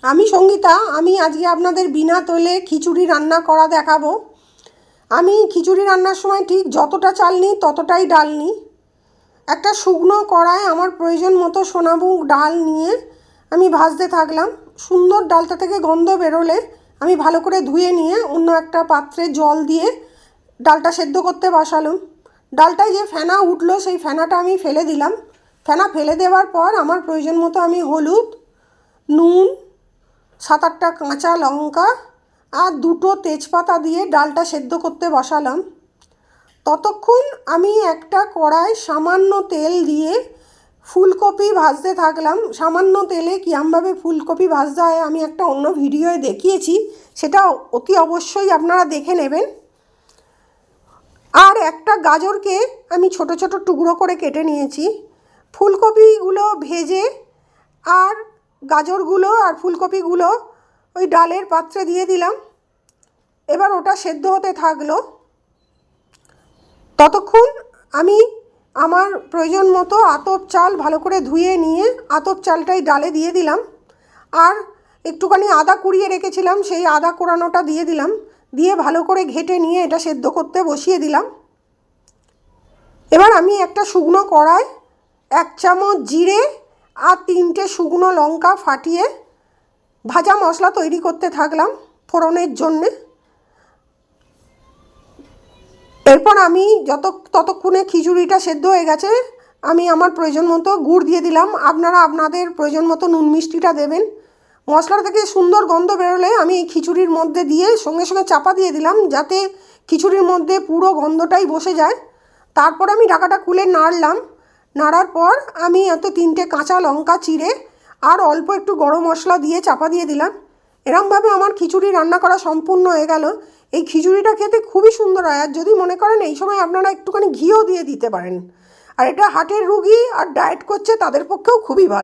আমি সঙ্গীতা। আমি আজকে আপনাদের বিনা তেলে খিচুড়ি রান্না করা দেখাবো। আমি খিচুড়ি রান্নার সময় ঠিক যতটা চাল নিই ততটাই ডাল নিই। একটা শুকনো কড়ায় আমার প্রয়োজন মতো সোনামুগ ডাল নিয়ে আমি ভাজতে থাকলাম। সুন্দর ডালটা থেকে গন্ধ বেরোলে আমি ভালো করে ধুয়ে নিয়ে অন্য একটা পাত্রে জল দিয়ে ডালটা সেদ্ধ করতে বসালাম। ডালটায় যে ফেনা উঠলো সেই ফেনাটা আমি ফেলে দিলাম। ফেনা ফেলে দেওয়ার পর আমার প্রয়োজন মতো আমি হলুদ, নুন, 7-8টা কাঁচা লঙ্কা আর 2টো তেজপাতা দিয়ে ডালটা সেদ্ধ করতে বসালাম। ততক্ষণ আমি একটা কড়ায় সামান্য তেল দিয়ে ফুলকপি ভাজতে থাকলাম। সামান্য তেলে কীরকমভাবে ফুলকপি ভাজতে হয় আমি একটা অন্য ভিডিওয়ে দেখিয়েছি, সেটা অতি অবশ্যই আপনারা দেখে নেবেন। আর একটা গাজরকে আমি ছোট ছোট টুকরো করে কেটে নিয়েছি। ফুলকপিগুলো ভেজে আর গাজরগুলো আর ফুলকপিগুলো ওই ডালের পাত্রে দিয়ে দিলাম। এবার ওটা সেদ্ধ হতে থাকলো। ততক্ষণ আমি আমার প্রয়োজন মতো আতপ চাল ভালো করে ধুয়ে নিয়ে আতপ চালটাই ডালে দিয়ে দিলাম। আর একটুখানি আদা কুড়িয়ে রেখেছিলাম, সেই আদা কোড়ানোটা দিয়ে দিলাম। দিয়ে ভালো করে ঘেটে নিয়ে এটা সেদ্ধ করতে বসিয়ে দিলাম। এবার আমি একটা শুকনো কড়ায় 1 চামচ জিরে আর 3টে শুকনো লঙ্কা ফাটিয়ে ভাজা মশলা তৈরি করতে থাকলাম ফোড়নের জন্যে। এরপর আমি ততক্ষণে খিচুড়িটা সেদ্ধ হয়ে গেছে, আমি আমার প্রয়োজন মতো গুড় দিয়ে দিলাম। আপনারা আপনাদের প্রয়োজন মতো নুন মিষ্টিটা দেবেন। মশলা থেকে সুন্দর গন্ধ বেরোলে আমি এই খিচুড়ির মধ্যে দিয়ে সঙ্গে সঙ্গে চাপা দিয়ে দিলাম, যাতে খিচুড়ির মধ্যে পুরো গন্ধটাই বসে যায়। তারপর আমি ঢাকাটা খুলে নাড়লাম। নাড়ার পর আমি 3টে কাঁচা লঙ্কা চিড়ে আর অল্প একটু গরম মশলা দিয়ে চাপা দিয়ে দিলাম। এরমভাবে আমার খিচুড়ি রান্না করা সম্পূর্ণ হয়ে গেল। এই খিচুড়িটা খেতে খুবই সুন্দর হয়। আর যদি মনে করেন এই সময় আপনারা একটুখানি ঘিও দিয়ে দিতে পারেন। আর এটা হার্টের রুগী আর ডায়েট করছে তাদের পক্ষেও খুবই ভালো।